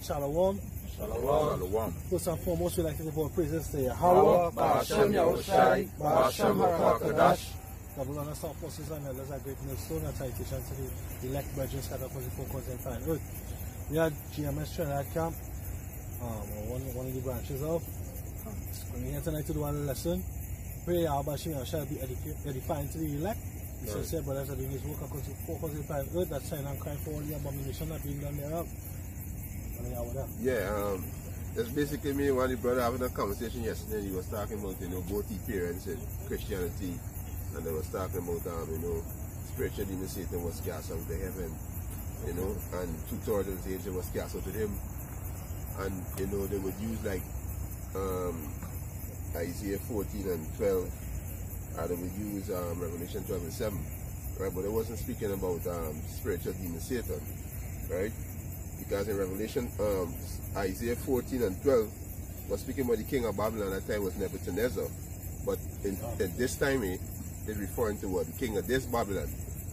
Shalom. Shalom. First and foremost, we'd like to give our praises to Yahweh, Yahawah, Ba'ashem Yahushai, Ba'ashem HaKadosh. Zebulon and South Forces and elders are great millstone and HAITIANS to the elect brethren scattered across the four corners of the earth. We had GMS Trinidad Camp, one of the branches of. We're here tonight to do one lesson. Pray Yahweh shall be edifying to the elect. He says, "Say, brothers are doing his work across the four corners of the earth, that sign and crying for all the abomination that being done thereof." Yeah, that's basically me. One of the brother having a conversation yesterday. He was talking about, both the parents in Christianity, and they was talking about, spiritual demon Satan was cast out of heaven, and 2/3 of his angel was cast out of him, and they would use like Isaiah 14 and 12, or they would use Revelation 12 and 7, right? But it wasn't speaking about spiritual demon Satan, right? Because in Revelation, Isaiah 14 and 12 was speaking about the king of Babylon. At that time was Nebuchadnezzar. But in this time, it's referring to what? The king of this Babylon,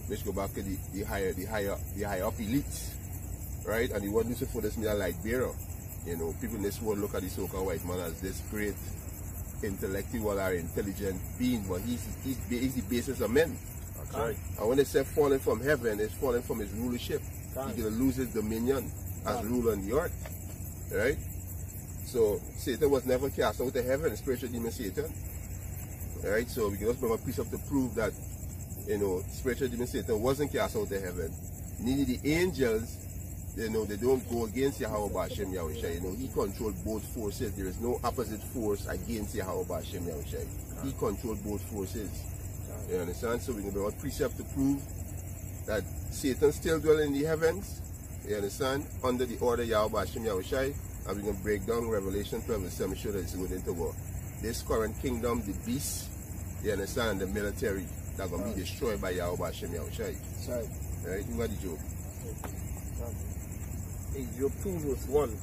which go back to the higher up elites, right? And the one who's for this media light bearer. People in this world look at the so-called white man as this great intellectual or intelligent being, but he's the basis of men. That's right. And when they say falling from heaven, it's falling from his rulership. He's going to lose his dominion as ruler on the earth, right? So Satan was never cast out of heaven, spiritual demon Satan, right? So we can just bring a precept to prove that, spiritual demon Satan wasn't cast out of heaven. Neither the angels, they don't go against Yahweh Ba'ashem Yahushai. He controlled both forces. There is no opposite force against Yahweh Ba'ashem Yahushai. He controlled both forces. You understand? So we can bring a precept to prove that Satan still dwells in the heavens, you understand, under the order of Yahweh Hashem Yahushai, and we can break down Revelation 12 and 7, show that it's going into war. This current kingdom, the beast, you understand, the military, that are going to be destroyed by Yahweh Hashem Yahushai. That's right. Right? You got the joke. In Job 2 verse 1,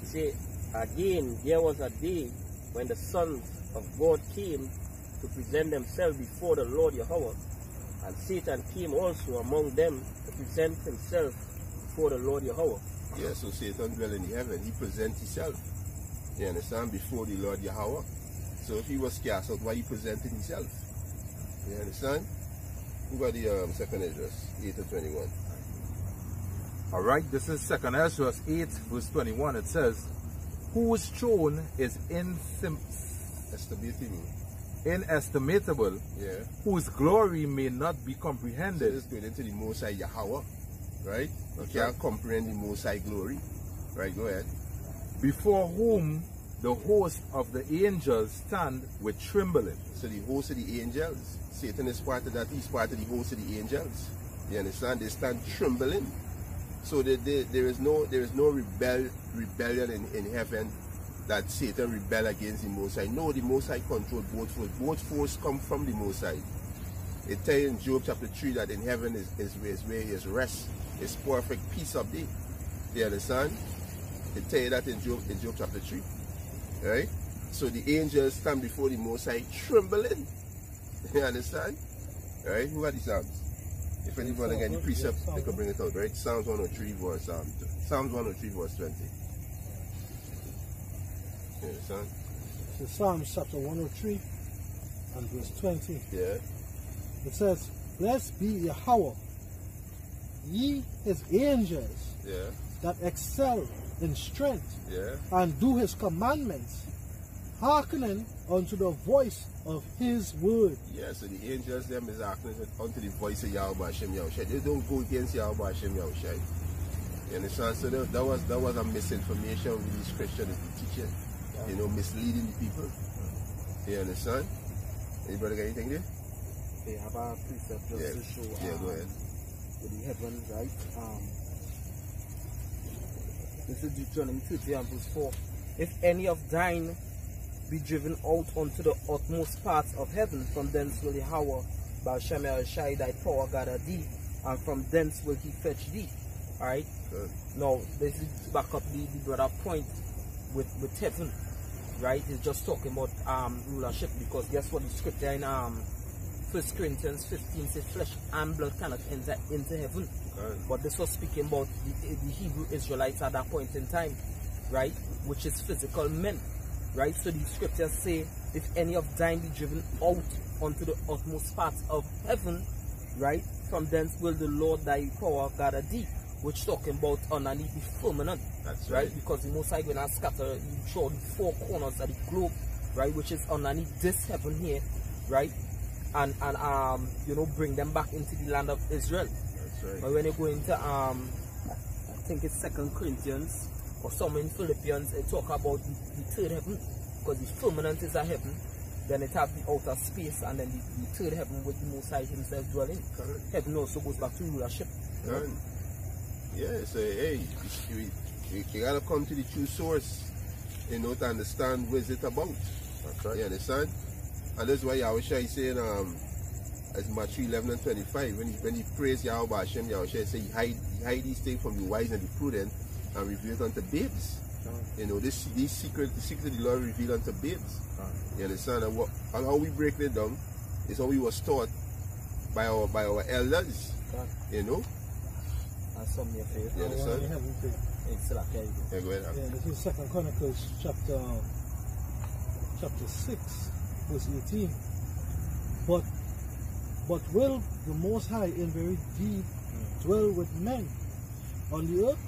he said, "Again, there was a day when the sons of God came to present themselves before the Lord Yahweh, and Satan came also among them to present himself before the Lord Yahweh." Yeah, so Satan dwells in the heaven. He presents himself, you understand, before the Lord Yahweh. So if he was cast out, why he presented himself? You understand? Who got the second address, 8 to 21? Alright, this is 2nd Ezra 8 verse 21. It says, "Whose throne is inestimable, yeah, whose glory may not be So comprehended." it's going into the Most High Yahweh, right? You can't comprehend the Most High glory. Right, go ahead. Before whom the host of the angels stand with trembling. So the host of the angels, Satan is part of that. He's part of the host of the angels. You understand? They stand trembling. So there is no rebellion in heaven that Satan rebel against the Most High. No, the Most High control both forces. Both forces come from the Most High. It tells you in Job chapter 3 that in heaven is where his rest, his perfect peace of day. You understand? It tells you that in Job chapter 3. Right? So the angels stand before the Most High trembling. You understand? Right? Who are the Psalms? If anybody got any precept, they can bring it out, right? Psalms 103 verse 20. You understand? So Psalms chapter 103 and verse 20. Yeah. It says, "Blessed be Yahweh, ye his angels, Yeah. that excel in strength, Yeah. and do his commandments, hearkening unto the voice of his word." Yeah, so the angels them is hearkening unto the voice of Yahweh Hashem Yahushai. They don't go against Yahweh Hashem Yahushai. You understand? So that was a misinformation with these Christians teaching. Misleading the people. You understand? Anybody got anything there? They have a precept just to show Yeah, go ahead. with the heavens, right? This is Deuteronomy 30 and verse 4. "If any of thine be driven out unto the utmost parts of heaven, from thence will Yahweh Ba'ashem Yahushai thy power gather thee, and from thence will he fetch thee." Alright? Good. Now, this is back up the brother point with heaven. Right? It's just talking about rulership, because guess what? The scripture in 1 Corinthians 15 says flesh and blood cannot enter into heaven. But this was speaking about the Hebrew Israelites at that point in time, right? Which is physical men, right? So the scriptures say, if any of thine be driven out unto the utmost parts of heaven, right? From thence will the Lord thy power gather thee, which talking about underneath the firmament. That's right? Because the Most High when I scatter, you show the four corners of the globe, right? Which is underneath this heaven here, right? And you know, bring them back into the land of Israel. That's right. But when you go into I think it's 2 Corinthians or some in Philippians, it talk about the third heaven, because the firmament is a heaven. Then it have the outer space, and then the third heaven with the Most High himself dwelling. Heaven also goes back to rulership. Yeah, so hey, you gotta come to the true source, you know, to understand what is it about. That's right. You understand? And that's why Yahushua is saying, as Matthew 11 and 25, when he prays Yahweh Hashem, Yahushua say, he hide these things from the wise and the prudent and reveal it unto babes. You know, these secret, the secret of the Lord revealed unto babes. You understand? And how we break it down is how we was taught by our elders. You know? And some of your faith. You understand? Yeah, go ahead. Yeah, this is 2 Chronicles chapter 6, verse 18. But will the Most High in very deed dwell with men on the earth?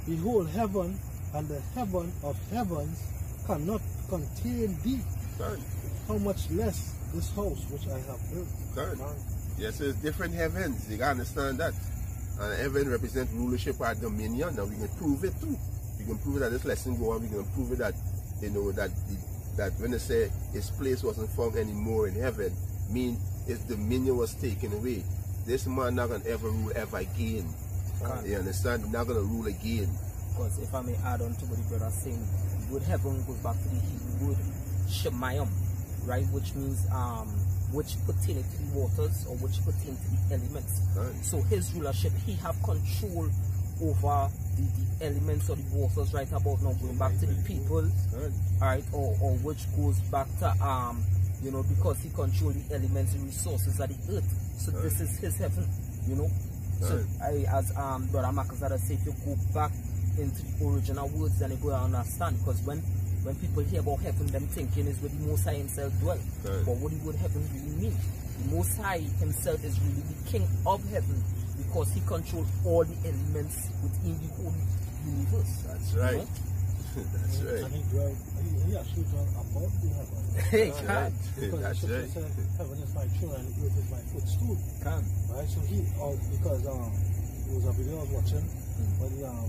Behold, heaven and the heaven of heavens cannot contain thee. How much less this house which I have built? Yes, there's different heavens. You gotta understand that. And heaven represents rulership or dominion, and we can prove it too. We can prove it that this lesson go on. We can prove it that, you know, that when they say his place wasn't found anymore in heaven, mean his dominion was taken away. This man not gonna ever rule ever again. You understand? He's not gonna rule again. Because if I may add on to what the brother saying, the word heaven goes back to the Hebrew word SHAMAIWAN, right? Which means which pertain to the waters or which pertain to the elements. So his rulership, he have control over the elements or the waters right about now, going back to the people, alright, or which goes back to you know, because he control the elements and resources of the earth. So this is his heaven, you know. So as Brother Makazada said, if you go back into the original words, then you go and understand, because when people hear about heaven, them thinking is where the Most High himself dwell. But what would heaven really mean? The Most High himself is really the king of heaven, because he controls all the elements within the whole universe. That's right. You know? That's right. And he actually done above the heaven. That's right. Because the scripture said, heaven is my throne and the earth is my footstool. Right? So he, because it was a video I was watching, but you know,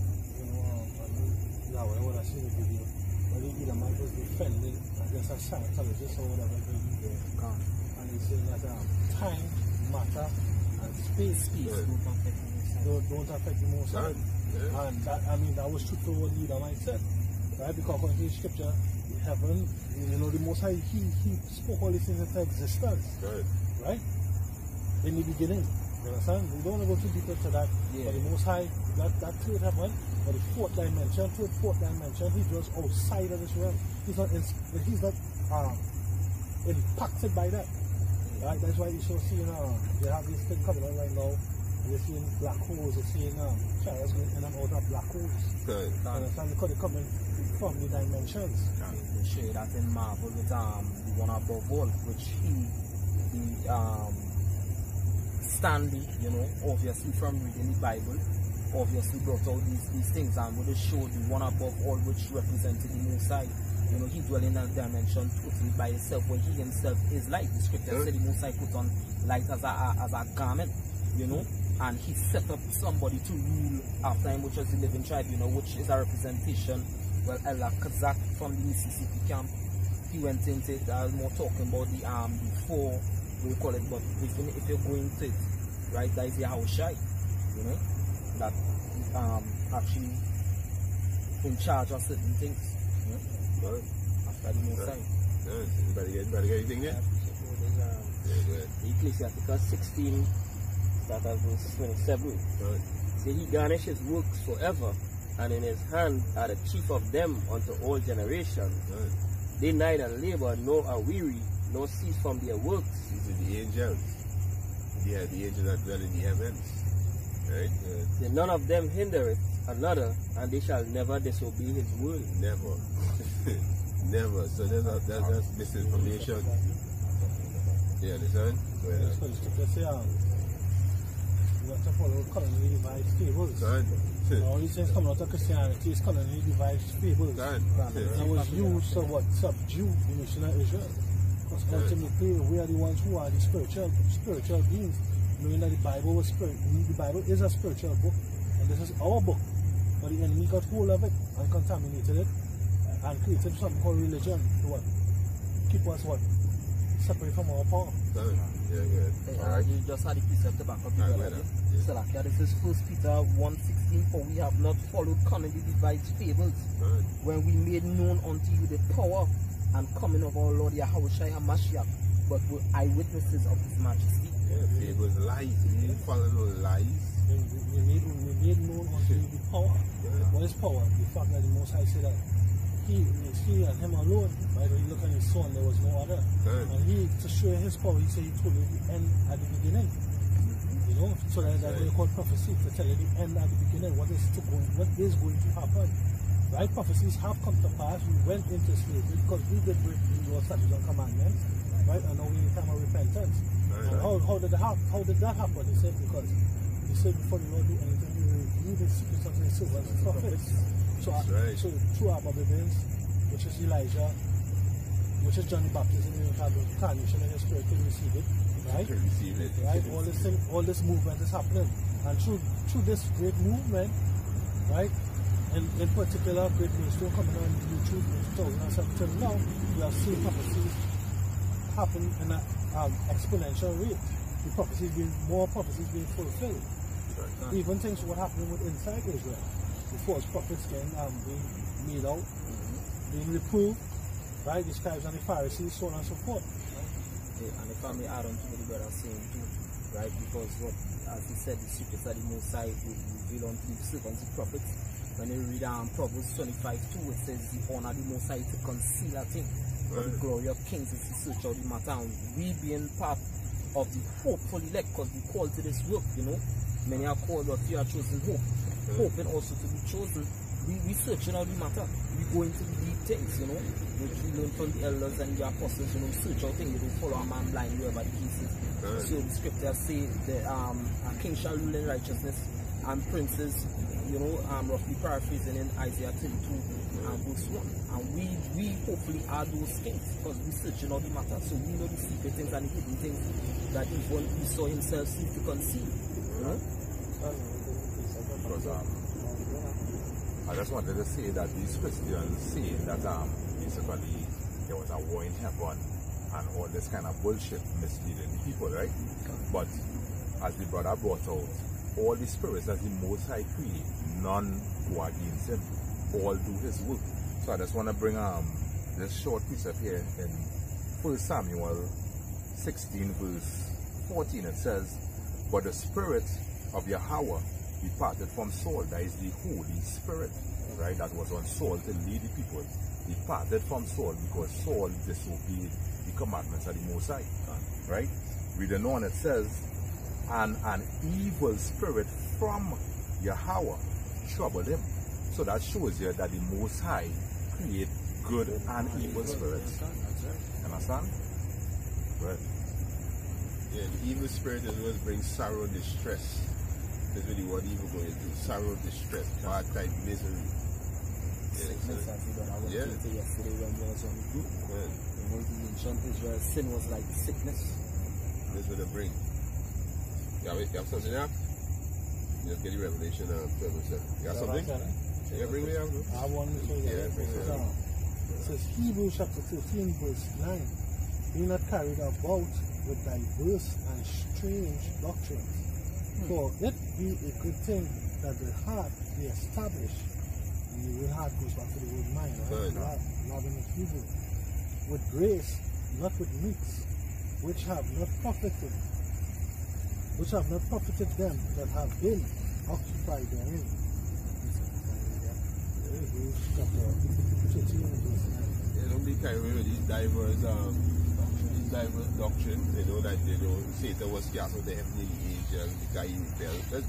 when I seen the video, but the man was defending against a Scientologist or whatever. And he's saying that time, matter, and space don't affect the Most High. And that, I mean, that was true for what the Edomite said, right? Because according to the scripture, heaven, you know, the Most High, he spoke all these things into existence, right? In the beginning, you understand? We don't want to go too deep into that, but the Most High, that third heaven, or the fourth dimension, he dwells outside of this realm. He's not impacted by that, right? That's why you should see, you know, they have this thing coming on right now. You're seeing black holes, you're seeing chariots going in and out of black holes. Understand? Because they're coming from the dimensions. They show you that in Marvel with the one above all, which Stanley, you know, obviously from reading the Bible, obviously brought out these things, and would show the one above all, which represented the Most High. You know, he dwells in a dimension totally by himself, where he himself is light. The scripture said the Most High put on light as a garment, you know, and he set up somebody to rule after him, which was the living tribe, you know, which is a representation. Well, Ella Kazak from the Mississippi camp, he went into it, more talking about the four, what you call it, but if you're going to it, right, that is Yahushua, you know, that actually in charge of certain things, you know, after the Most High. Anybody got anything there? Ecclesiasticus 16, start at verse 27. Say he garnish his works forever, and in his hand are the chief of them unto all generations. They neither labor nor are weary, nor cease from their works. These are the angels. Yeah, the angels that dwell in the heavens. Right? Say, none of them hindereth another, and they shall never disobey his word. Never. Never. So that's misinformation. You understand? So the scripture say, you have to follow colony devised fables. All these things coming out of Christianity is colony devised fables. It was used to what? Subdue the nation of Israel. Because ultimately we are the ones who are the spiritual beings. Knowing that the Bible was the Bible is a spiritual book, and this is our book. But the enemy got hold of it and contaminated it and created something called religion to what? Keep us what? Separate from our power. You just had the precept to back up the brother. So like this is 1 Peter 1:16, for we have not followed cunningly devised fables, when we made known unto you the power and coming of our Lord Yahawadah HaMashiach, but were eyewitnesses of his majesty. Fables, lies. We didn't follow no lies. We made known unto you the power. What is power? The fact that the Most High said that he and him alone, right? When you look at his son, there was no other. And he, to show his power, he said he told you the end at the beginning. You know, so that's what they call prophecy, to tell you the end at the beginning, what is going to happen. Right? Prophecies have come to pass. We went into slavery because we did break the statutes and commandments, right? And now we need time of repentance. And how did that happen? He said because he said before the Lord do anything, he will reveal the secrets of his servants and prophets. So through our Babylons, which is Elijah, which is John the Baptist, and you have the incarnation in the spirit to receive it, right? Right? All this movement is happening, and through this great movement, right? In particular, great ministry coming on YouTube in 2017 now, we are seeing prophecies happen in an exponential rate. More prophecies being fulfilled. Even things what happening with inside Israel. The false prophets being made out, being reproved, right? The scribes and the Pharisees, so on and so forth. Right? And if I may add on to what the brother saying too, right? Because what, as he said, the secrets of the Most High will reveal unto the servants, the prophets. When you read Proverbs 25:2, it says, "The honor the Most High to conceal a thing, but the glory of kings is to search out the matter." And we being part of the hopeful elect, because we called to this work, you know. Many are called, but few are chosen hope. Hoping also to be chosen. We searching out the matter. We go into the deep things, you know. Which we learn from the elders and the apostles, you know, search out things. You don't follow a man blind, wherever the case is. So the scriptures say that a king shall rule in righteousness, and princes, you know, roughly paraphrasing in Isaiah 32 verse 1. And we hopefully are those kings, because we searching out the matter. So we know the secret things and the hidden things that even Esau himself seems to conceal. You know? Because I just wanted to say that these Christians say that basically there was a war in heaven and all this kind of bullshit misleading the people, right? But as the brother brought out, all the spirits that the Most High create, none go against him, all do his work. So I just want to bring this short piece up here in 1 Samuel 16 verse 14. It says, "But the spirit of Yahweh departed from Saul," that is the Holy Spirit, right, that was on Saul to lead the people, departed from Saul because Saul disobeyed the commandments of the Most High, right? Reading on, it says, "And an evil spirit from Yahweh troubled him." So that shows you that the Most High create good and evil spirits. Understand? Right. Yeah, the evil spirit is what brings sorrow and distress. That's really what evil going to do. Sorrow, distress, bad type misery. Sickness, I see that I went into yesterday when we was on the group. You know, the ancient Israel sin was like sickness. That's what it brings. You have something there? Just get the revelation of 12:7. You got something? Yeah, bring me out. I want to show you. It says Hebrews chapter 13 verse 9. "Be not carried about with diverse and strange doctrines. For it be a good thing that the heart be established." And the word heart goes back to the word mind, right? Love in the Hebrew. "With grace, not with meats, which have not profited them that have been occupied therein." Hebrews chapter 13 verse 9. Yeah, don't be carried away with these diverse diverse doctrine, that Satan was cast out the heavenly angel, the guy he rebelled. This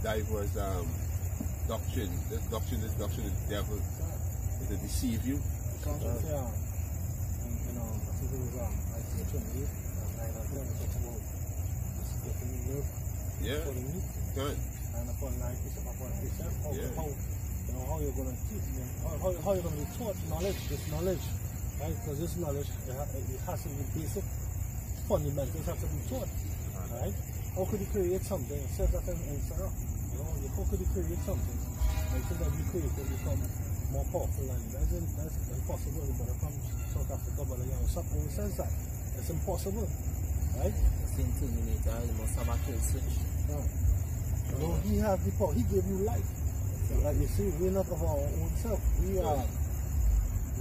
diverse doctrine, this doctrine of the devil is to deceive you. I think it was Isaiah 28, 9 and 10, it talks about getting milk for the meat. Good. And upon 9 precept upon precept, how you're going to teach them, how you're going to be taught this knowledge, right? Because this knowledge, it has to be basic, fundamentals have to be taught, right? How could you create something? It says that in Sarah, how could you create something? Like so that you create and become more powerful than you. That's impossible. But from South Africa, but something says that it's impossible, right? The same Terminator, you must have a kill switch. He has the power. He gave you life. Like you see, we're not of our own self. We are.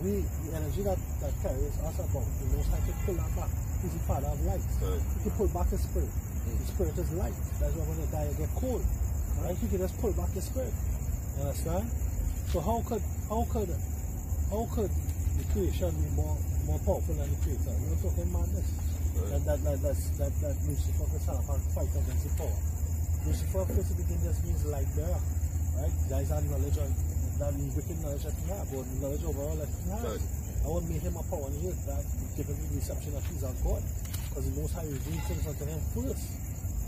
The energy that carries us about, the Most High can pull that back. He's the Father of light. He can pull back the spirit. The spirit is light. That's why when you die, you get cold. Right? He can just pull back the spirit. You understand? So how could the creation be more powerful than the creator? We're talking madness. That Lucifer could stand up and fight against the power. Lucifer first begin just means light bearer. Right? Guys have knowledge on that wicked knowledge that he has, but knowledge overall that he has. I won't make him a power on the earth that give him the reception that he's of God. Because the Most High revealed things unto him first.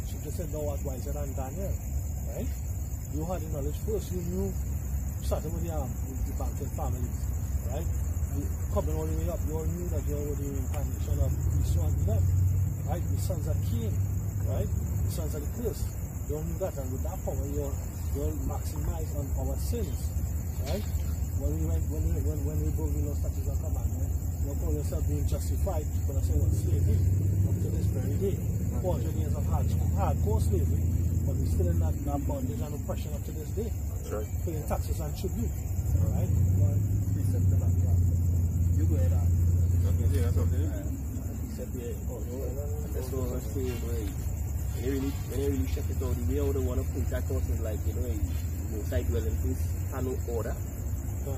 She just said, thou art wiser than Daniel. Right? You had the knowledge first. You knew, starting with the banking families. Right? Coming all the way up, you all knew that you were the incarnation of Esau and them. Right? The sons of Cain. Right? The sons of the curse. You all knew that, and with that power, you'll maximize on our sins. Right? When we broke the law, statutes, and commandments, you call yourself being justified, but I say what slavery up to this very day. 400 years of hardcore slavery, but we're still in that bondage and oppression up to this day. That's right. Paying taxes and tribute. Alright? You go ahead. Something. That's what I was saying, when you really check it out, the way I would want to put that out is like, most side dwelling place have no order,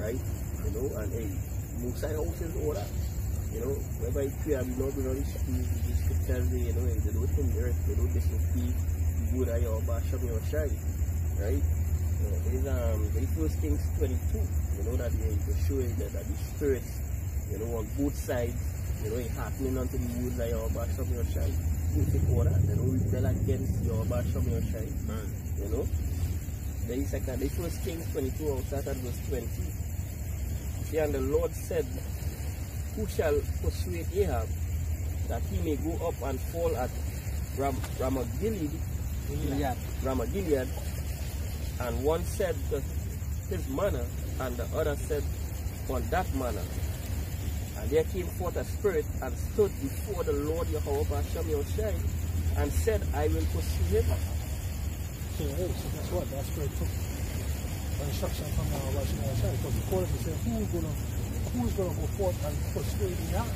right? And most side house is order. Whereby it's clear, we know the scriptures, they don't hinder it, they don't disrespect YAHAWADAH, SHAMAIWAN, right? There's 1 Kings 22, that they show that the spirits, on both sides, happening unto the YAHAWADAH, SHAMAIWAN. Take order, they don't rebel against YAHAWADAH, SHAMAIWAN. Then second, this was Kings 22, I'll start at verse 20. See, and the Lord said, who shall persuade Ahab that he may go up and fall at Gilead? And one said to his manor, and the other said on that manor. And there came forth a spirit and stood before the Lord YAHAWADAH, SHAMAIWAN, and said, I will pursue him. So guess what? That spirit took instruction from YAHAWADAH, SHAMAIWAN, because the court is saying, who's gonna go forth and persuade me out?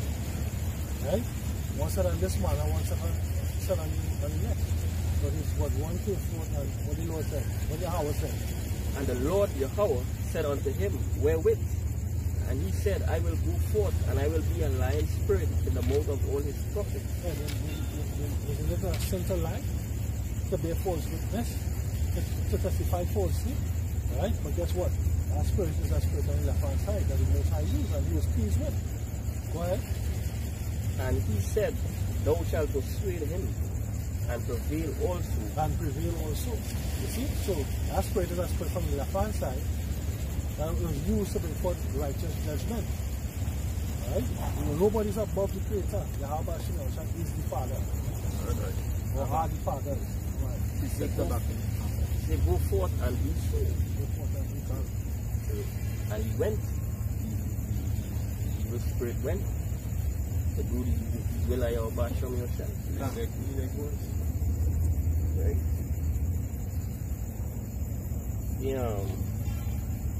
Right? One said on this manor, one said on the next. But it's what one came forth and what the Lord said, what YAHAWADAH said. And the Lord YAHAWADAH said unto him, wherewith? And he said, I will go forth, and I will be a lying spirit in the mouth of all his prophets. Yeah, is it a sin to lie? To bear false witness? To testify falsely? Right? But guess what? That spirit is that spirit on the left hand side that the Most High used, and he was pleased with. Go ahead. And he said, thou shalt persuade him, and prevail also. And prevail also. You see? So, that spirit is that spirit from the left hand side. That was used to bring forth righteous judgment. Right? Nobody's above the Creator. YAHAWADAH, SHAMAIWAN is the Father. Right. Or are the Father. Right. Say, go forth and be so. Go forth and be so. And he went. The evil spirit went to do the will of YAHAWADAH, SHAMAIWAN. Right? Yeah.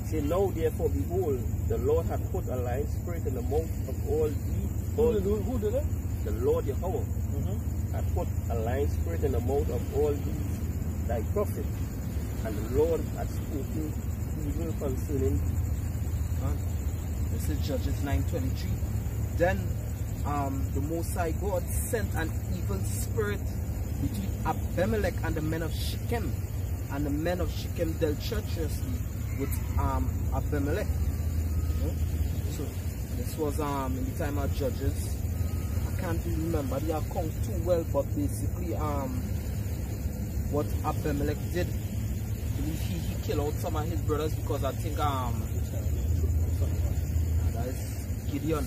Say, now therefore, behold, the Lord hath put a lying spirit in the mouth of all these. Who did it? The Lord YAHAWADAH hath put a lying spirit in the mouth of all these thy prophets, and the Lord hath spoken evil concerning. This is Judges 9:23. Then the Most High God sent an evil spirit between Abimelech and the men of Shechem, and the men of Shechem dealt treacherously with Abimelech. So this was in the time of Judges. I can't really remember the account too well, but basically what Abimelech did, he killed out some of his brothers because I think that is Gideon.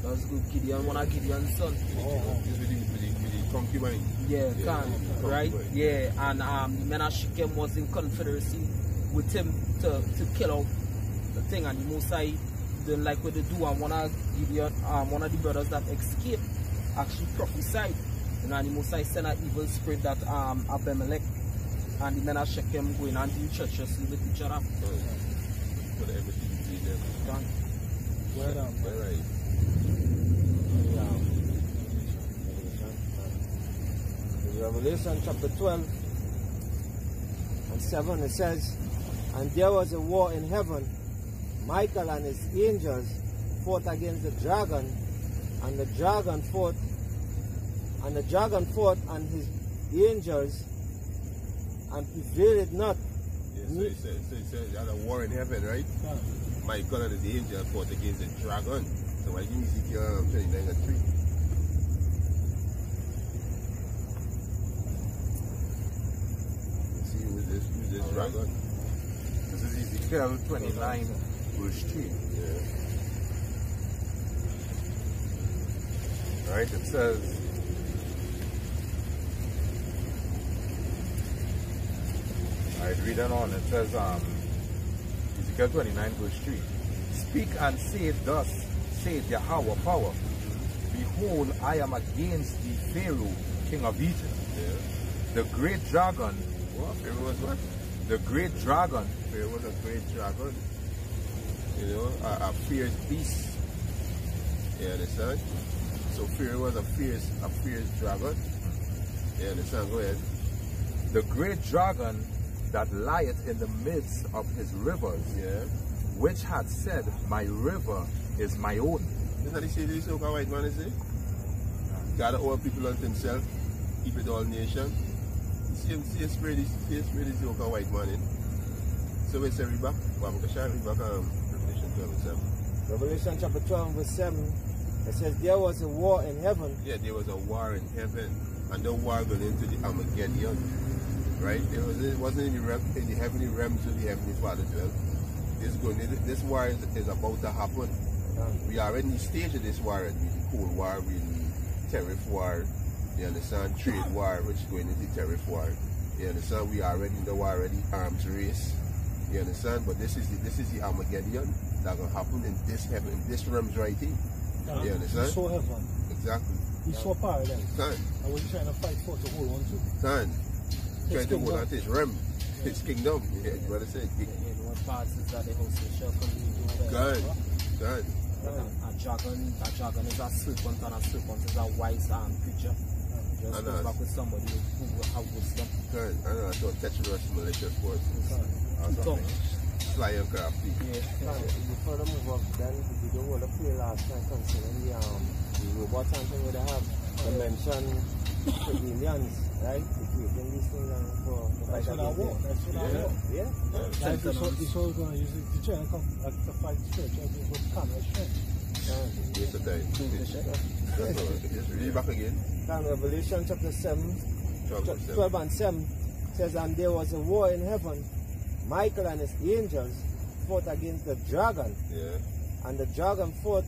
That was good. Gideon, one of Gideon's son. With the concubine. Yeah, right? Yeah, and the men of Shechem was in confederacy with him to kill out the thing, and the Most High didn't like what they do, and one of Gideon, one of the brothers that escaped actually prophesied. And the Most High sent an evil spirit that Abimelech and the men of Shechem going and deal treacherously with each other. But everything is in them. Revelation chapter 12 and 7, it says, and there was a war in heaven. Michael and his angels fought against the dragon, and the dragon fought and his angels, and prevailed not. Yes, so it says you had a war in heaven, right? Yeah. Michael and his angel fought against the dragon. So I give me Ezekiel 29 and 3. You see who's this dragon? This is Ezekiel 29 verse 3. Yeah. Right, it says, alright, read on. It says, Ezekiel 29 verse 3. Speak and say thus, saith Yahweh power. Behold, I am against the Pharaoh, king of Egypt. Yeah. The great dragon. What? Pharaoh was what? The great dragon. Pharaoh was a great dragon. You know, a fierce beast. You understand? So Pharaoh was a fierce dragon. You understand? Go ahead. The great dragon that lieth in the midst of his rivers, yeah, which had said, my river is my own. Isn't that he say this, okay, white man is it? Gather all people unto himself, keep it all nation. See a spirit is the okay, white man in. So it's a reback. Revelation 12 and 7. Revelation chapter 12 verse 7. It says there was a war in heaven. Yeah, there was a war in heaven, and the war going into the Armageddon. Right? It wasn't in the heavenly realms of the Heavenly Father dwelt. This war is about to happen. We are in the stage of this war, the Cold War, the Tariff War, you understand, trade war, which is going into Tariff War. You understand, we are already in the war, already arms race. You understand? But this is the Armageddon that will happen in this heaven, in this realms right here. You understand? He saw heaven. Exactly. He saw paradise. Son. And what you trying to fight for to hold on to? Son. Trying to hold on to his realm, his kingdom. Yeah, you brother said. One part is that the host shall come to God. God. A dragon is a serpent, and a serpent is a wise creature. Just go back with somebody who will have wisdom. God. I know, I thought treacherous malicious forces. Sly and crafty. Yeah. Before the move up, then we don't want to play last time concerning the robots and things that they have. They mentioned civilians, right? They creating these things for fight against war. That's what I want. Yeah. This was going to use it to try and come to fight church with camera strength. Yes, the time. Just read it back again. Revelation chapter 12 and 7 says, and there was a war in heaven. Michael and his angels fought against the dragon. Yeah. And the dragon fought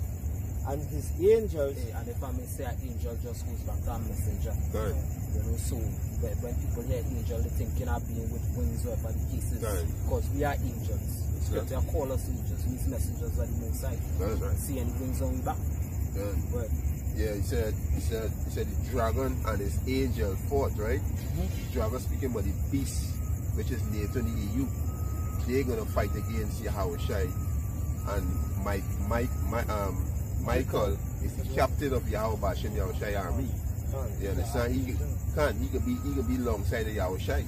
and his angels. Hey, and if I may say an angel just goes back to a messenger. Good. You know, so when people hear angel, they think you're not being with wings or whatever the case is. Because we are angels. Scripture call us angels. These messengers are the Most High. Right. See any wings on your back? Right. Yeah, he said the dragon and his angel fought, right? The dragon speaking about the beast, which is named to the EU. They're gonna fight against Yahawashi, and Michael is the captain of Yahawashi army. You understand? He can be alongside the Yahawashi.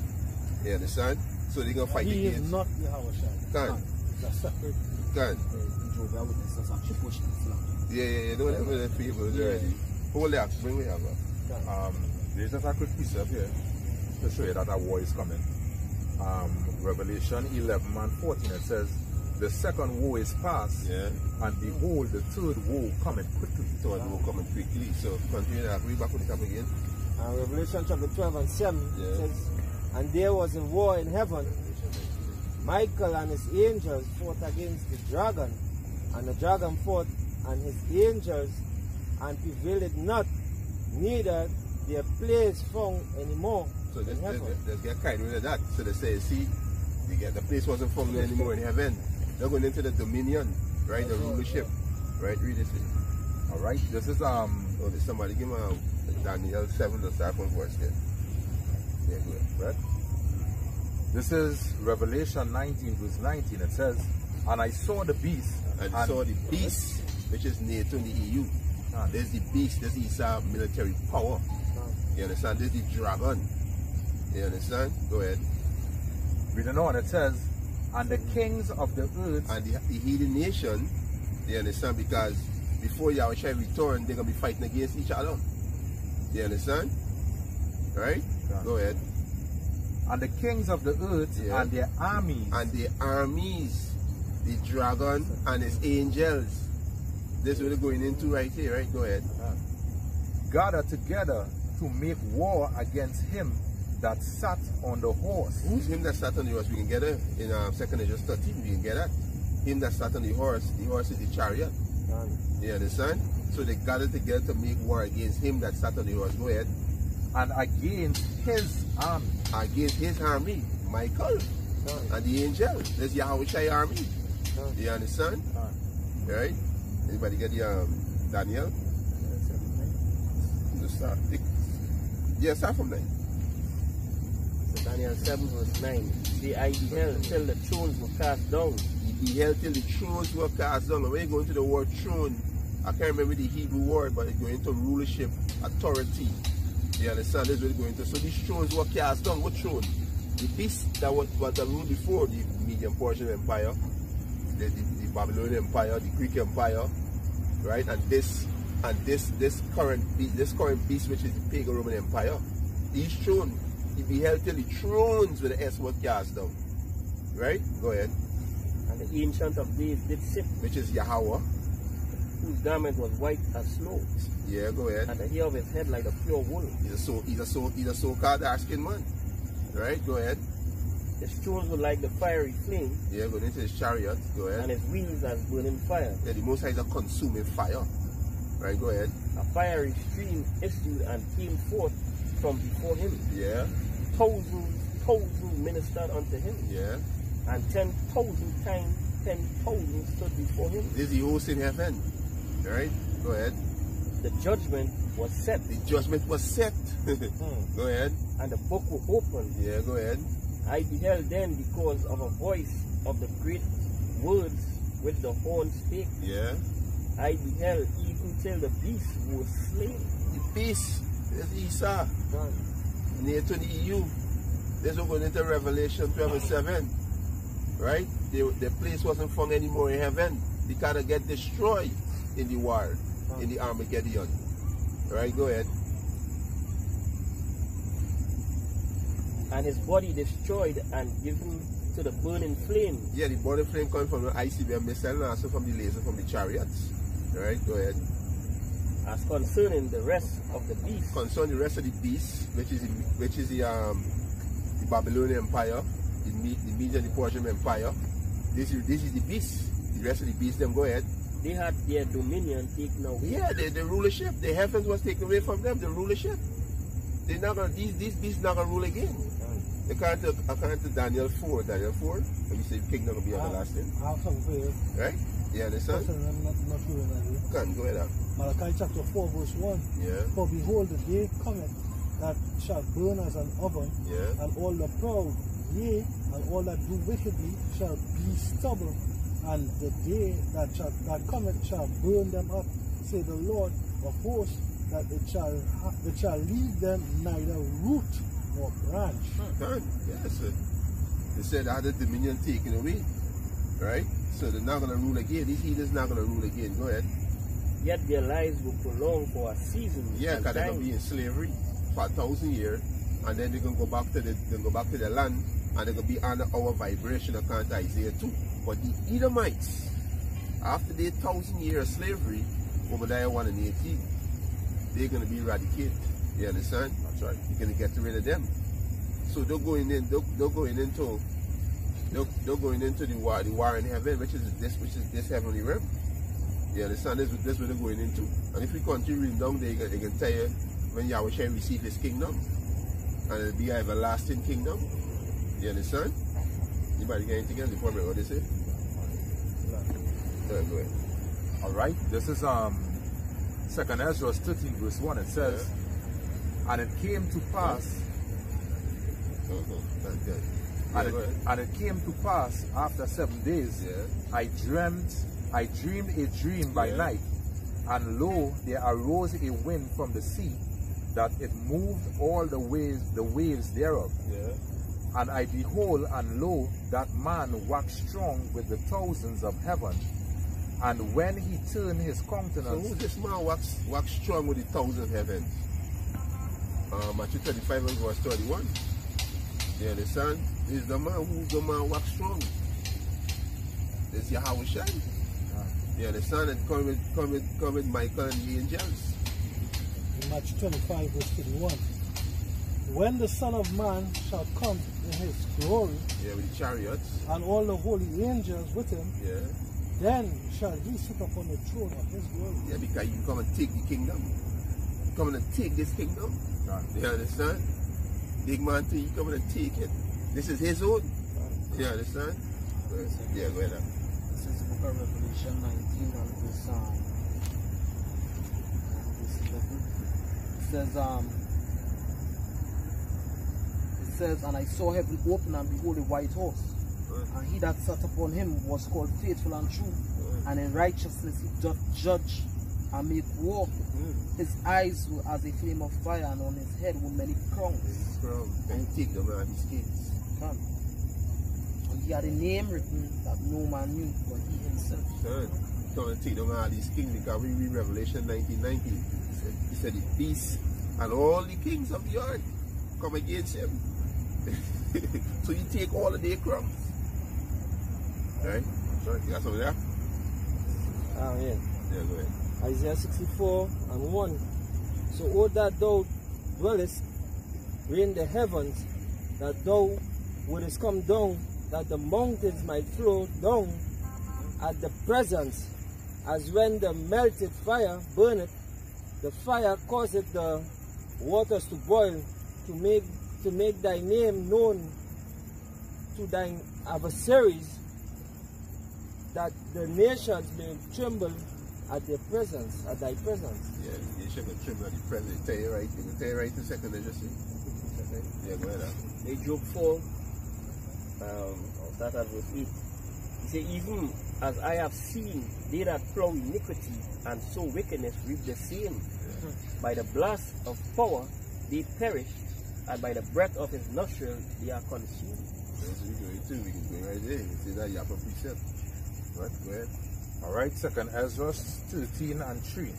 You understand? So they're gonna fight against. He is not Yahawashi. That's separate. Can. Jehovah Witnesses and Chiposh Islam. Yeah, don't have the people already. Hold the axe, bring me over. There's just a quick piece up here to show you that a war is coming. Revelation 11:14, it says, the second woe is past, and behold, the third woe cometh quickly. Third woe coming quickly. So continue that. Read back with the top again. Revelation chapter 12:7 says, and there was a war in heaven. Michael and his angels fought against the dragon, and the dragon fought and his angels, and prevailed not, neither their place found anymore. So let's get kind of that. So they say, see, the place wasn't found anymore in heaven. They're going into the dominion, right? The rulership. Right? Read this. Alright, this is oh, there's somebody give me Daniel 7 to start from verse 10. Yeah, go ahead. Right? This is Revelation 19:19. It says, and I saw the beast. And I saw the beast, which is NATO in the EU. There's the beast, there's Esau military power. You understand? There's the dragon. You understand? Go ahead. Reading on, it says, and the kings of the earth. And the heathen nation, you understand? Because before Yahweh shall return, they're going to be fighting against each other. You understand? Right? Go ahead. And the kings of the earth and their armies. And their armies, the dragon and his angels. This is what we're going into right here, right? Go ahead. Gather together to make war against him that sat on the horse. Who's him that sat on the horse? We can get it in 2nd Edges 13. We can get that. Him that sat on the horse is the chariot. You understand? So they gathered together to make war against him that sat on the horse. Go ahead. And against his army. Against his army, Michael and the angel. There's Yahweh army. You understand? Right? Anybody get the Daniel? Start. Yeah, start from 9. So Daniel 7 verse 9. See, I beheld till the thrones were cast down. He beheld till the thrones were cast down. And when you go into the word throne, I can't remember the Hebrew word, but it's going into rulership, authority. You understand? This is what it's going to. So these thrones were cast down. What throne? The beast that was the rule before the Median Persian Empire, the Babylonian Empire, the Greek Empire, right? And this current beast, which is the pagan Roman Empire. Each throne, he beheld till the thrones with the S were cast down. Right? Go ahead. And the Ancient of Days did sit, which is Yahweh, whose garment was white as snow. Yeah, go ahead. And the hair of his head like a pure wool. He's a so-called dark-skinned man. Right? Go ahead. His thrones were like the fiery flame. Yeah, going into his chariot. Go ahead. And his wheels as burning fire. Yeah, the Most High is a consuming fire. Right, go ahead. A fiery stream issued and came forth from before him. Yeah. Thousands ministered unto him. Yeah. And 10,000 times 10,000 stood before him. This is the host in heaven. Right? Go ahead. The judgment was set. The judgment was set. Go ahead. And the book was opened. Yeah, go ahead. I beheld then because of a voice of the great words which the horn spake. Yeah. I beheld even till the beast was slain. The beast is Esau. Near to the EU. This is going into Revelation 12:7. Right? The place wasn't found anymore in heaven. They kind of get destroyed in the war, in the Armageddon. Right? Go ahead. And his body destroyed and given to the burning flame. Yeah, the burning flame coming from the ICBM missile and also from the laser from the chariots. Alright, go ahead. As concerning the rest of the beast. Concerning the rest of the beast, which is the Babylonian Empire, the Median and the Persian Empire. This is the beast. The rest of the beast, them go ahead. They had their dominion taken away. Yeah, the rulership. The heavens was taken away from them, the rulership. They're not gonna, these beasts not gonna rule again. According to Daniel 4, when you say the kingdom will be everlasting. I have something for you. Right? You understand? I'm not doing that. Go ahead. Malachi chapter 4 verse 1. Yeah. For behold, the day cometh that shall burn as an oven, yeah. And all the proud, yea, and all that do wickedly shall be stubble, and the day that cometh shall burn them up, say the Lord of hosts, that it shall leave them neither root nor branch. Yes. They said I had the dominion taken away. Right? So they're not going to rule again. These heathens not going to rule again. Go ahead. Yet their lives will prolong for a season. Yeah, because they're going to be in slavery for 1,000 years, and then they're going to go back to the land, and they're going to be under our vibration according to Isaiah 2. But the Edomites, after their 1,000 years of slavery, Obadiah 1 and 18, they're going to be eradicated. You understand? That's right. You're going to get rid of them. So they're going into the war in heaven, which is this heavenly realm. You understand? This is what they're going into. And if we continue reading down, they can tell you when Yahweh shall receive his kingdom, and it'll be an everlasting kingdom. You understand? Anybody got anything else before what they say? Go ahead. All right. This is 2nd Ezra 13 verse 1. It says, and it came to pass. And it came to pass after 7 days. I dreamed a dream by night, and lo, there arose a wind from the sea, that it moved all the waves thereof. And I behold, and lo, that man waxed strong with the thousands of heaven. And when he turned his countenance... So who this man waxed strong with the thousands of heaven? Matthew 35 and verse 31. You understand? This is the man waxed strong. This is Yahweh. You understand? And come with Michael and the angels. In Matthew 25 verse 31. When the Son of Man shall come in his glory, with the chariots, and all the holy angels with him, then shall he sit upon the throne of his glory. Yeah, because you come and take the kingdom. Come and take this kingdom. You understand? Big man thing, you come and take it. This is his own. You understand? Yeah, go ahead. This is the book of Revelation 19 and verse 11. It says, and I saw heaven open, and behold a white horse. And he that sat upon him was called Faithful and True, and in righteousness he doth judge and make war. His eyes were as a flame of fire, and on his head were many crowns. And take them out of his kings. And he had a name written that no man knew but he himself. Come and take them out of these kings, because we read Revelation 19:19. He said the beast and all the kings of the earth come against him. So you take all of their crumbs. Right? Sorry, you got something there? Yeah. Yeah, go ahead. Isaiah 64 and 1. So, O that thou dwellest in the heavens, that thou wouldest come down, that the mountains might flow down at the presence, as when the melted fire burneth, the fire causeth the waters to boil, to make thy name known to thine adversaries, that the nations may tremble at their presence, at thy presence. Yeah, the nation will tremble at the presence. They will tell you right in a second, they just say. Yeah, go ahead. In Job 4, I'll start at verse 8. He said, even as I have seen they that plow iniquity and sow wickedness reap the same. By the blast of power they perish, and by the breath of his nostril they are consumed. We can go right there. You see that you have a precept. Right, go ahead. Alright, 2nd Ezra 13 and 3.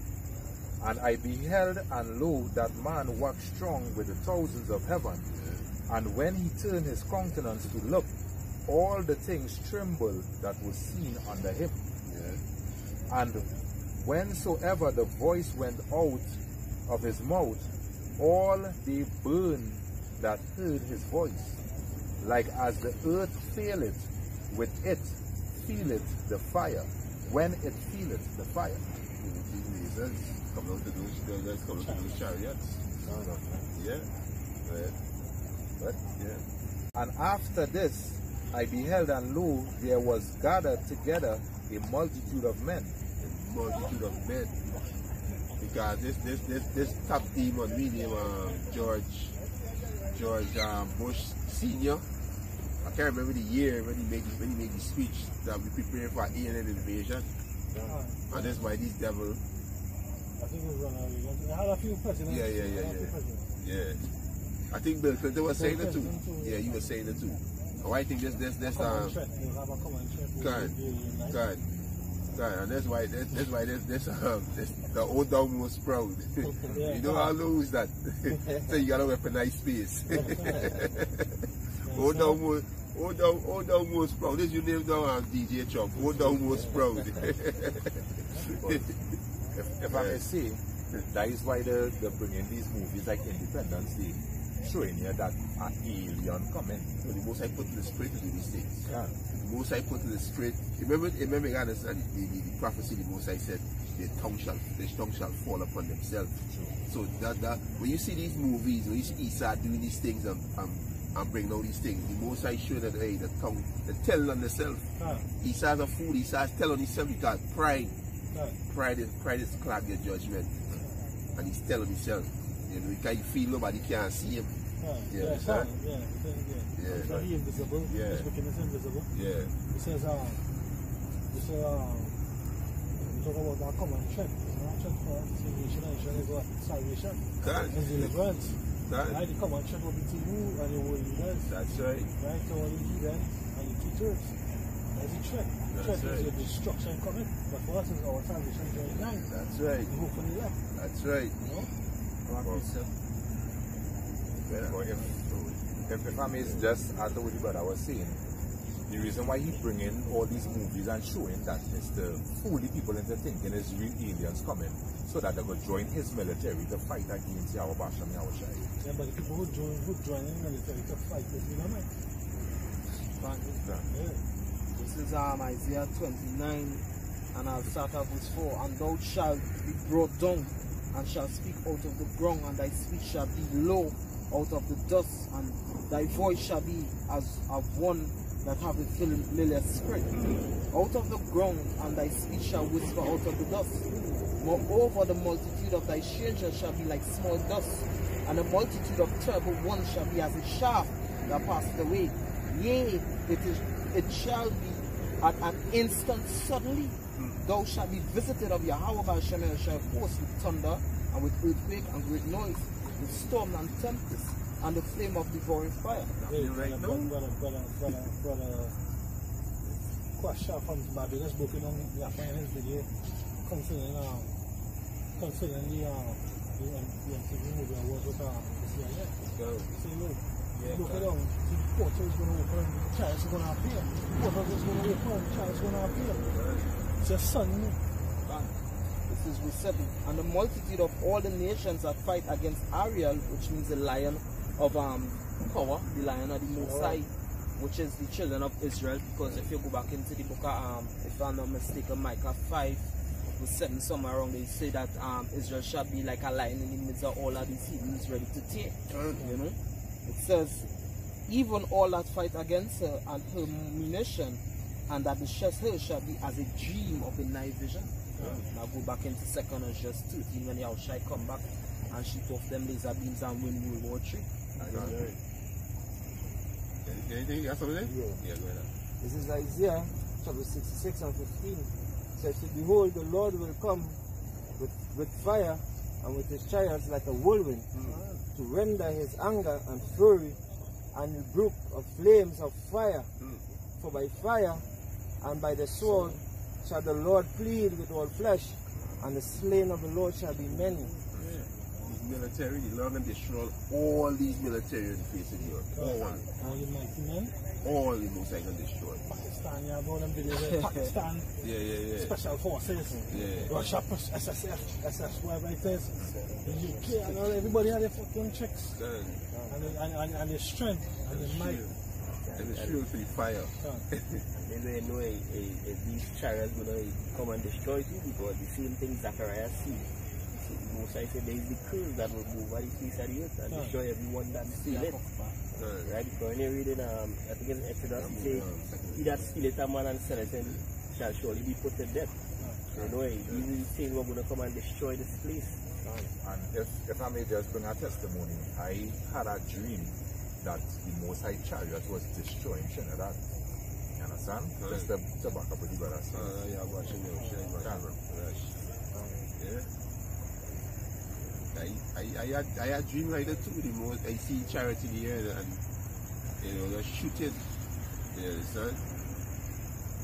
And I beheld, and lo, that man waxed strong with the thousands of heaven. And when he turned his countenance to look, all the things trembled that was seen under him. And whensoever the voice went out of his mouth, all they burned that heard his voice. Like as the earth faileth, with it feeleth the fire, when it feeleth the fire. Come out to those chariots. Yeah. But, yeah. And after this I beheld, and lo, there was gathered together a multitude of men. A multitude of men. Because this top demon, we name George Bush Sr. I can't remember the year when he made the speech that we prepare for alien invasion. And that's why these devil. I think it was Ronald. I had a few presidents. Yeah. I think Bill Clinton was saying it too. Yeah, you were saying it too. I think this Common threat. You have a common threat. God. And that's why this the old down most proud. Yeah, you don't lose that. So you gotta weaponize space. Old down most proud. This you name down DJ Chop. Old down most proud. If I may say, that is why they're bringing these movies like Independence Day, showing here that an alien coming. So the most I put in the spirit to do these things. Yeah. The most I put in the spirit. Remember you understand the prophecy. The most I said, their tongue shall fall upon themselves. So that when you see these movies, when you see Esau doing these things and bringing out these things, the most I show that the tongue, the telling on themselves. Esau's a fool. Esau's telling himself because pride. Pride is clogged your judgment, and he's telling himself, you know, because you feel nobody can see him. He invisible. Yeah. His wickedness invisible. Yeah. He says, we talk about that common threat. It's not a threat for salvation, and it is what? Salvation. And deliverance. Right? The common threat will be to you and your world leaders. That's right. Right? To all the heathen and the teachers. That's a threat. Threat is your destruction coming. But for us, it's our salvation drawing nigh. That's right. We hope for the left. That's right. You know? If I may just add to what the brother was saying, the reason why he bringing all these movies and showing that is to fool the people into thinking there's real aliens coming, so that they will join his military to fight against YAHAWADAH and YAHAWADAH. Yeah, but the people who join in the military to fight with BANYAMAN. Yeah. This is Isaiah 29, and I'll start at verse 4. And thou shalt be brought down, and shalt speak out of the ground, and thy speech shall be low out of the dust, and thy voice shall be as of one that have a familiar spirit. Out of the ground, and thy speech shall whisper out of the dust. Moreover, the multitude of thy strangers shall be like small dust, and the multitude of terrible ones shall be as a shaft that passeth away. Yea, it shall be at an instant suddenly. Thou shalt be visited of YAHAWADAH shall force with thunder, and with earthquake and great noise, with storm and tempest, and the flame of devouring fire. Brother, question from Babylon's book in the appearance video concerning the MTV movie awards with the CIA. So look at them, the portal is going to open, the child's going to appear. The portal is going to open, the child's going to appear. It's your son, you know. This is verse 7. And the multitude of all the nations that fight against Ariel, which means the lion of power, the lion of the Most High, which is the children of Israel. Because if you go back into the book of, if I'm not mistaken, Micah 5, verse 7, somewhere around, they say that Israel shall be like a lion in the midst of all of these heathens ready to take. You know? It says, even all that fight against her and her munition, and that the chest hill shall be as a dream of a night vision. Now go back into 2nd Esdras 13 when Yahushua come back and shoot off them laser beams and win World War III. Anything else over there? Yeah, go ahead. This is Isaiah chapter 66 and 15. It says, behold, the Lord will come with fire and with his chariots like a whirlwind, to render his anger and fury and rebuke of flames of fire. For by fire and by the sword shall the Lord plead with all flesh, and the slain of the Lord shall be many. Military, the Lord can destroy all these military in the face of the earth. All the mighty men. All the most I can destroy. Pakistan, you have all them videos. Pakistan. Special forces. Russia, SS, whatever it is. The UK, and all, everybody had their fucking checks. And their strength, and their might. And the fuel for the fire. And then they know these chariots going to come and destroy you, because the same thing Zechariah sees. Most I said there is the curse that will move over the face of the earth and destroy everyone that steal it. Right? Because when you read in, I think in Exodus, it says, he that stealeth a man and selleth him shall surely be put to death. So you know, these things were going to come and destroy this place. And if I may just bring a testimony, I had a dream that the Most High chariot was destroying Trinidad. You understand? Just to back up with the brother. I had dream like that too. The most I see chariots in the air and you know they're shooting You understand?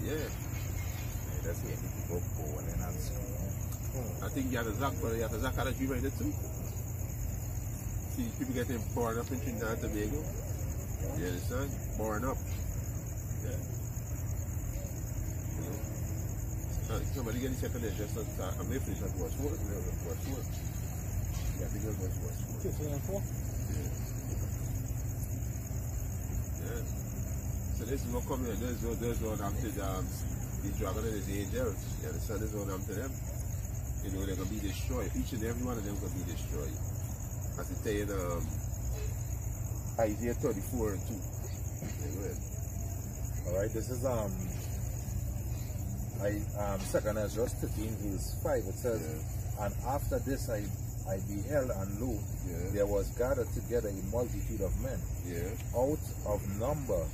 Yeah. That's where people bowling and school. I think Yatazak had a dream like that too. See, people getting born up in Trinidad and Tobago. You understand? Born up. Yeah. Somebody getting second address on time. I'm waiting for watch work. Yeah, I think it was watch work. 2004? Yeah. Yeah. So this is what coming here. There's what I'm to the dragon and the angels. You understand? This is what I'm to them. You know, they're going to be destroyed. Each and every one of them going to be destroyed. As it say in Isaiah 34 and 2. Amen. Alright, this is 2nd Ezra 15 verse 5. It says, and after this I beheld, and lo, there was gathered together a multitude of men out of number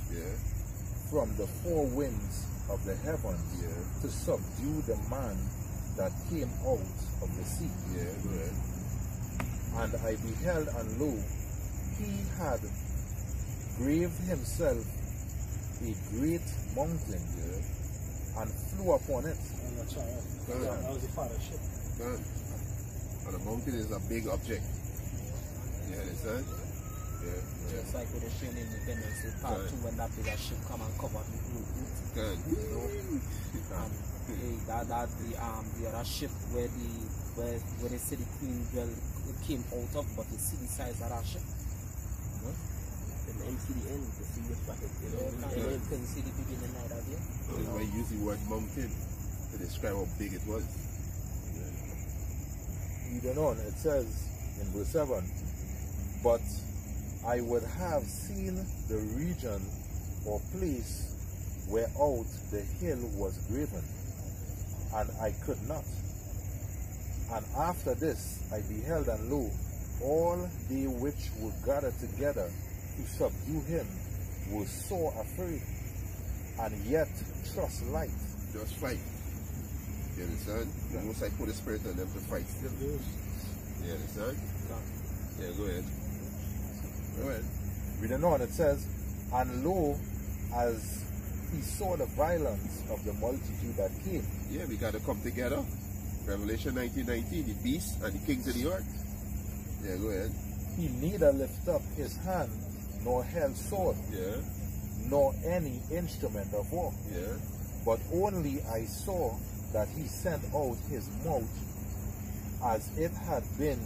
from the four winds of the heavens to subdue the man that came out of the sea. And I beheld, and lo, he had graved himself a great mountain and flew upon it. That was the father's ship. And the mountain is a big object. You understand? Yeah. Just like with the Shane Independence in part 2 when that bigger ship come and cover the blue route. The other ship where they say the Queen came out of, but you see the size of that ship. In the MCDN, you see the packet, You can see the beginning light of it. That's why you use the word mountain to describe how big it was. Reading on, it says in verse 7, but I would have seen the region or place whereout the hill was graven, and I could not. And after this I beheld, and lo, all they which were gathered together to subdue him were sore afraid, and yet trust light. Just fight. You understand? The Most High put the spirit on them to fight. You understand? Yeah, go ahead. Go ahead. Reading on, it says, and lo, as he saw the violence of the multitude that came. Yeah, we got to come together. Revelation 19:19, the beast and the kings of the earth. Yeah, go ahead. He neither lift up his hand, nor held sword, nor any instrument of war. But only I saw that he sent out his mouth as it had been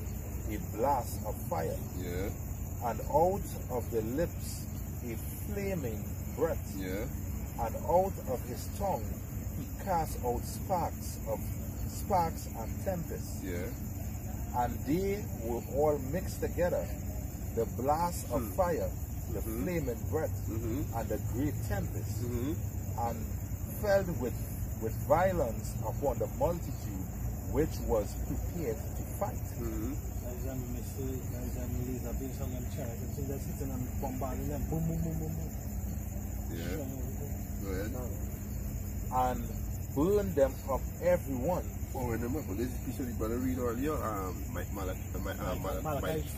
a blast of fire, and out of the lips a flaming breath, and out of his tongue he cast out sparks and tempests, and they were all mixed together, the blast of fire, the flaming breath, and the great tempest, and fell with violence upon the multitude which was prepared to fight. And burned them up every one. Oh, remember, but this is piece of the brother read earlier, Malachi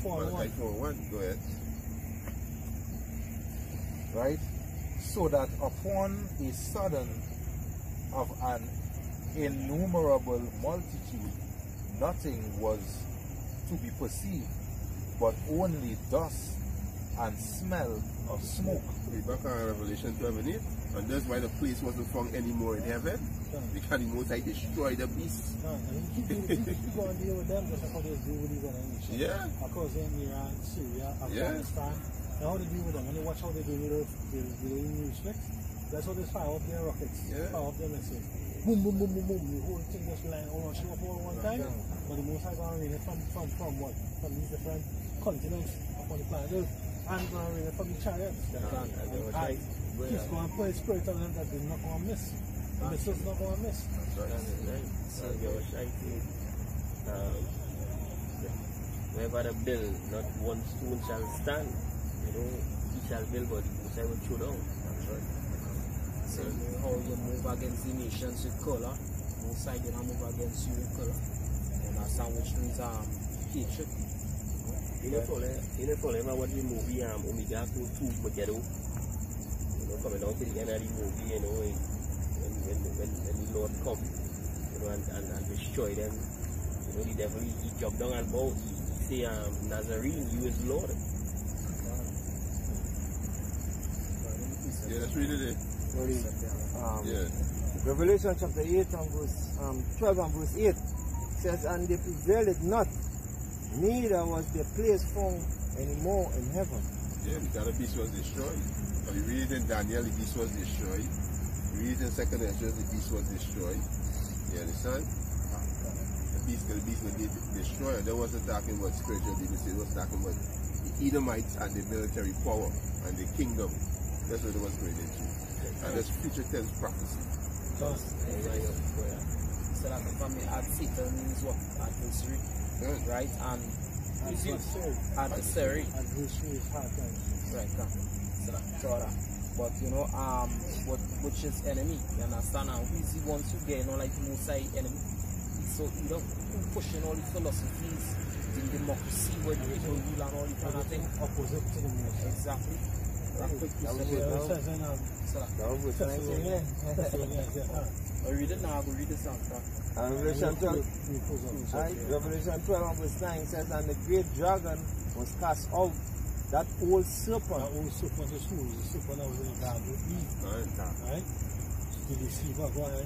4:1. Go ahead. Right? So that upon a sudden of an innumerable multitude, nothing was to be perceived, but only dust and smell of smoke. Read back on Revelation 12:8, and that's why the place wasn't found anymore in heaven, because the Most High destroyed the beast. You go and deal with them just like how they deal with these other nations. Of course, in Iran, Syria, Afghanistan. Now how they deal with them, when you watch how they deal with the new respect, that's how they fire up their rockets, fire up their missiles. Boom, boom, boom, boom, boom. The whole thing just lying all show up all one time. But the Most High going to rain it from what? From these different continents upon the planet Earth. And going to rain it from the chariots. He's going to put his spirit on them that they're not going to miss. The missiles not going to miss. So you're trying to wherever the build, not one stone shall stand. You know, he shall build, but the Most High will throw down. That's right. So how you move against the nations with color, Most High gonna move against you with color. You understand which means hatred. You know, follow what the movie Omega 2 Magneto. You know, coming down to the end of the movie, you know, when the Lord come, you know, and destroy them, you know, the devil, he jumped down and bow, he say, Nazarene, you is Lord. Yeah, that's really it. Yeah. Revelation chapter 8 and verse 12 and verse 8 says, and they prevailed not, neither was their place found anymore in heaven. Yeah, because the beast was destroyed. But we read it in Daniel, the beast was destroyed. We read it in 2nd Ezra, the beast was destroyed. You understand? The beast will be destroyed. That wasn't talking about spiritual demons, it was talking about the Edomites and the military power and the kingdom. That's what it was going into. And that's future tense prophecy. So that the family Satan means what? Adversary. Right? And adversary. Adversary is hard time. Right, so that. But you know, which is enemy, you understand? And who is the ones who get, you know, like the most high enemy? So, you know, pushing all the philosophies, the democracy, where the people rule and all the kind of thing. Opposite to the most. Exactly. I read it now, we read this out. Revelation 12 and verse 9 says, and the great dragon was cast out, that old serpent. That old serpent is who? The serpent that was in the garden with Eve. Right? The deceiver, go ahead.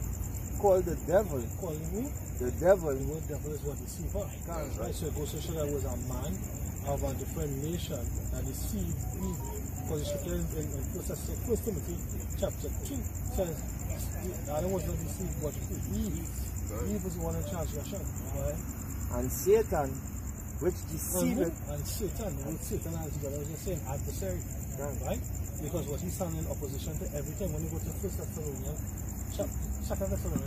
Called the devil. Calling who? The devil. The word devil is what? Deceiver. Right? So it goes to show that was a man of a different nation that deceived Eve. Because the scripture in 1 Timothy chapter 2 says, Adam was not deceived, but Eve. Eve was the one in transgression. Right? And Satan, which deceived. And Satan, the word Satan as well as the same adversary. Right? Because what he's standing in opposition to everything. When you go to 1 Thessalonians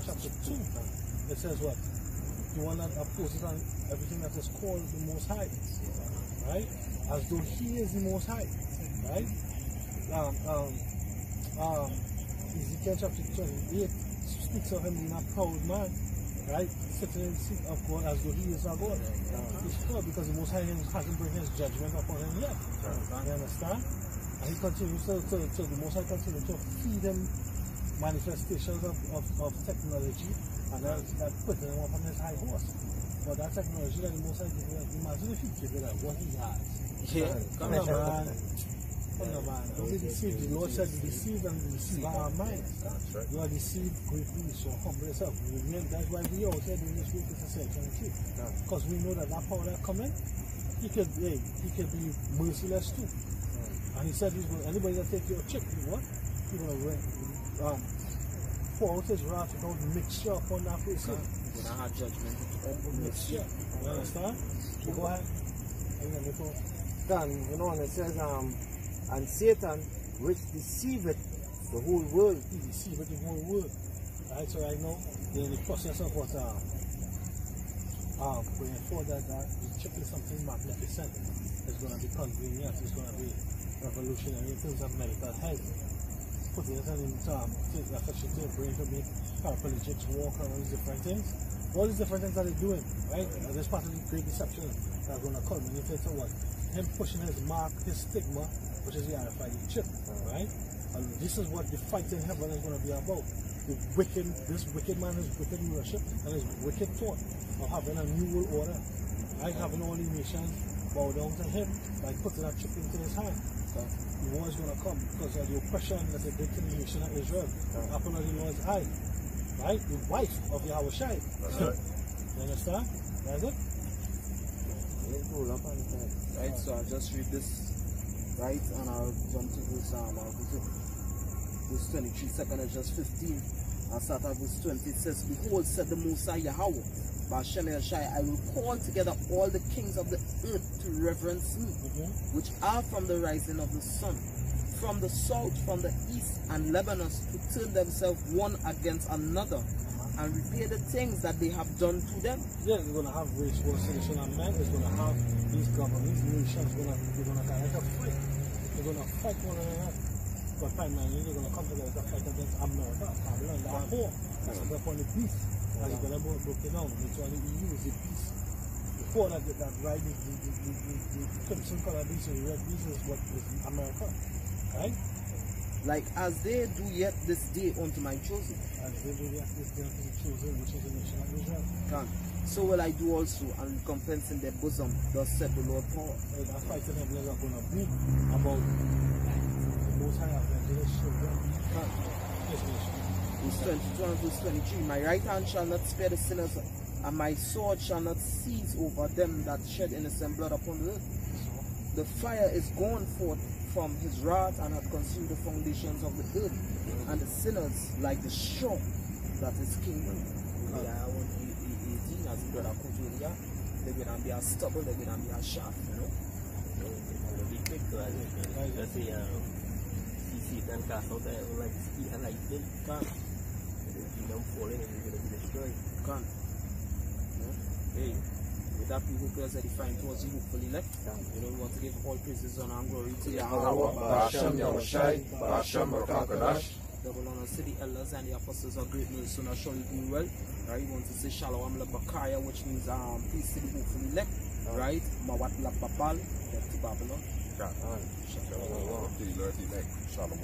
chapter 2, it says what? The one that opposes on everything that is called the Most High. Right? As though he is the Most High. Right? Ezekiel chapter 28 speaks of him being a proud man, right? Sitting in the seat of God as though he is a God. He's proud because the Most High hasn't brought his judgment upon him yet. You understand? And he continues to the Most High continues to feed him manifestations of technology, and that putting him up on his high horse. But that technology that the Most High gives you, imagine if he gives you that, what he has. Yeah, come on, man. Don't be deceived. The Lord said to deceive and deceive our minds. Right. You are deceived greatly, so humble yourself. That's why we all say doing this week is a section of truth. Because we know that power that coming, he could be merciless too. And he said anybody that take your chick, what? He's gonna pour out his wrath without mixture upon that person. When I have judgment, mixture. You understand? So go ahead. Then, you know, and it says, and Satan, which deceiveth the whole world. He deceiveth the whole world. Right, so right now, they're in the process of what bringing forward that the chip is something magnificent. It's going to be convenient, it's going to be revolutionary in terms of medical health. Putting it in affection to your brain to make paraplegics walk and all these different things. All these different things that they're doing, right? And this part of the great deception that's going to culminate into what? Him pushing his mark, his stigma, which is the RIFID chip, right? And this is what the fight in heaven is going to be about. This wicked man, his wicked rulership, and his wicked thought of having a new world order, right? Having all the nations bow down to him by putting that chip into his hand. The war is going to come because of the oppression that they did to the nation of Israel. Upon the Lord's eye, right? The wife of YAHWADAH. You understand? That's it? Right, so I'll just read this, right, and I'll jump to verse 23, 2nd Ezra 15, and start at verse 20. It says, behold, said the Most High Yahweh, by Shai, I will call together all the kings of the earth to reverence me, which are from the rising of the sun, from the south, from the east, and Lebanon, to turn themselves one against another, and repay the things that they have done to them. Yeah, they're going to have race war, sedition, and men. They're going to have these governments, nations, they're going to like a fight. They're going to fight one another. But primarily, they're going to come together to fight against America, Babylon, the whole. That's upon the beast. And they're going to break it down. It's on the EU is the beast. Before that right, the crimson color beast, the red beast is what is America. Right? like as they do yet this day unto my chosen. As they do yet this day unto the chosen, which is the nation of Israel. Can. So will I do also, and recompense in their bosom, thus said the Lord power. That's why the Bible is going to be about the Most High of the children. Verse 22 and verse 23. My right hand shall not spare the sinners, and my sword shall not cease over them that shed innocent blood upon the earth. The fire is gone forth from his wrath, and hath consumed the foundations of the earth, and the sinners like the shore that is kingdom. As the brother comes with here, they're going to be a stubble, they're going to be a shaft, you know. Let's say, see Satan cast out there like speed and lightning. Can't. The kingdom falling and it's going to be destroyed. Can't. Hey, with that people prayers edifying towards you, hopefully left. You know, we want to give all praises, honor, and glory to YAHAWADAH. Double honor to the elders and the apostles of great news, soon as surely do well. Right, we want to say Shalom Labakaya, which means peace to the hopefully elect. Right, Mawat Lababal, to Babylon. Shalom. Shalom.